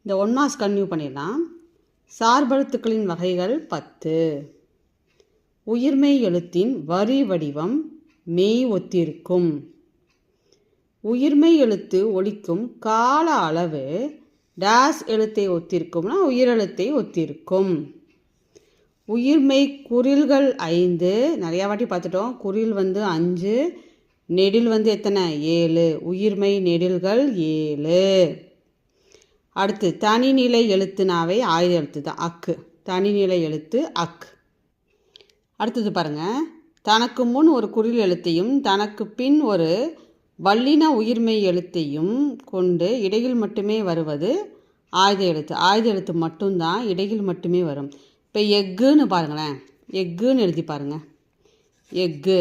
இந்த 1 marks continue பண்ணிடலாம். சார்பெழுத்துக்களின் வகைகள் 10. உயிர்மெய் எழுத்தின் வரி வடிவம் மெய் ஒத்திருக்கும். உயிர்மெய் எழுத்து ஒலிக்கும் கால அளவு டேஸ் எழுத்தை ஒத்திருக்கும்னா உயிரெழுத்தை ஒத்திருக்கும். உயிர்மெய் குறில்கள் 5. நிறையா வாட்டி பார்த்துட்டோம். குறில் 5, நெடில் எத்தனை 7. உயிர்மெய் நெடில்கள் 7. அடுத்து தனிநிலை எழுத்துனாவே ஆயுத எழுத்து தான் அக்கு. தனிநிலை எழுத்து அக். அடுத்தது பாருங்கள், தனக்கு முன் ஒரு குறில் எழுத்தையும் தனக்கு பின் ஒரு வல்லின உயிர்மெய் எழுத்தையும் கொண்டு இடையில் மட்டுமே வருவது ஆயுத எழுத்து. ஆயுத எழுத்து மட்டும்தான் இடையில் மட்டுமே வரும். இப்போ எக்குன்னு பாருங்களேன், எக்குன்னு எழுதி பாருங்கள், எக்கு.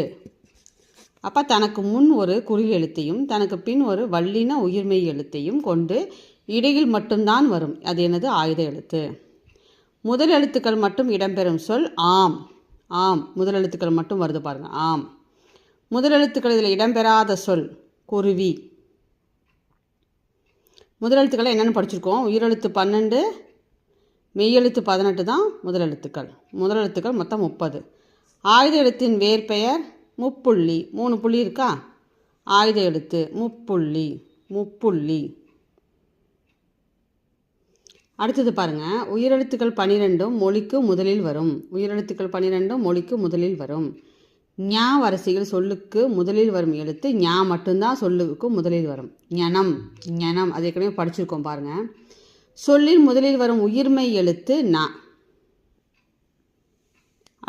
அப்போ தனக்கு முன் ஒரு குறில் எழுத்தையும் தனக்கு பின் ஒரு வல்லின உயிர்மெய் எழுத்தையும் கொண்டு இடையில் மட்டும்தான் வரும். அது என்னது? ஆயுத எழுத்து. முதல் எழுத்துக்கள் மட்டும் இடம்பெறும் சொல் ஆம். ஆம் முதல் எழுத்துக்கள் மட்டும் வருது பாருங்கள், ஆம். முதல் எழுத்துக்கள் இதில் இடம்பெறாத சொல் குருவி. முதல் எழுத்துக்களை என்னென்னு படிச்சிருக்கோம்? உயிரெழுத்து 12, மெய்யெழுத்து 18 தான் முதல் எழுத்துக்கள். முதல் எழுத்துக்கள் மொத்தம் 30. ஆயுத எழுத்தின் வேர்பெயர் முப்புள்ளி. 3 புள்ளி இருக்கா? ஆயுத எழுத்து முப்புள்ளி, முப்புள்ளி. அடுத்தது பாருங்கள், உயிரெழுத்துக்கள் 12 மொழிக்கு முதலில் வரும். உயிரெழுத்துக்கள் 12 மொழிக்கு முதலில் வரும். ஞா வரிசையில் சொல்லுக்கு முதலில் வரும் எழுத்து ஞா மட்டும்தான் சொல்லுக்கு முதலில் வரும். ஞனம், ஞனம் அது ஏற்கனவே படிச்சிருக்கோம் பாருங்கள். சொல்லில் முதலில் வரும் உயிர்மெய் எழுத்து நா.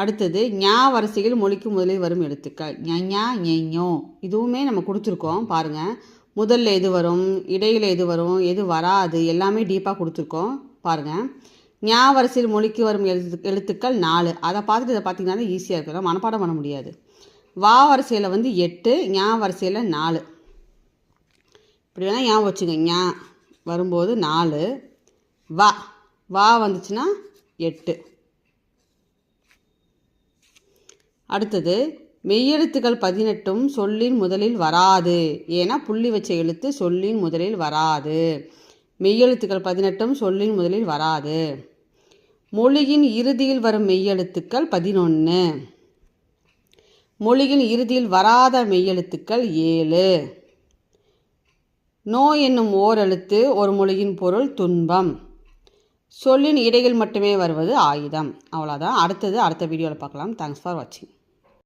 அடுத்தது ஞா வரிசையில் மொழிக்கு முதலில் வரும் எழுத்துக்கள் ஞா, ஞோ. இதுவுமே நம்ம கொடுத்துருக்கோம் பாருங்கள். முதல்ல எது வரும், இடையில் எது வரும், எது வராது, எல்லாமே டீப்பாக கொடுத்துருக்கோம் பாருங்கள். ஞா வரிசையில் மொழிக்கு வரும் எழுத்துக்கள் 4. அதை பார்த்துட்டு இதை பார்த்திங்கன்னா ஈஸியாக இருக்கிறோம், மனப்பாடம் பண்ண முடியாது. வா வரிசையில் 8, ஞா வரிசையில் 4. இப்படி வேணால் ஞாபகம் வச்சுங்க. ஞா வரும்போது 4, வா வா வந்துச்சுன்னா 8. அடுத்தது மெய்யெழுத்துக்கள் 18 சொல்லின் முதலில் வராது. ஏன்னா புள்ளி வச்ச எழுத்து சொல்லின் முதலில் வராது. மெய்யெழுத்துக்கள் 18 சொல்லின் முதலில் வராது. மொழியின் இறுதியில் வரும் மெய்யெழுத்துக்கள் 11. மொழியின் இறுதியில் வராத மெய்யெழுத்துக்கள் 7. நோ என்னும் ஓரெழுத்து ஒரு மொழியின் பொருள் துன்பம். சொல்லின் இடையில் மட்டுமே வருவது ஆயுதம். அவ்வளோதான். அடுத்த வீடியோவில் பார்க்கலாம். தேங்க்ஸ் ஃபார் வாட்சிங்.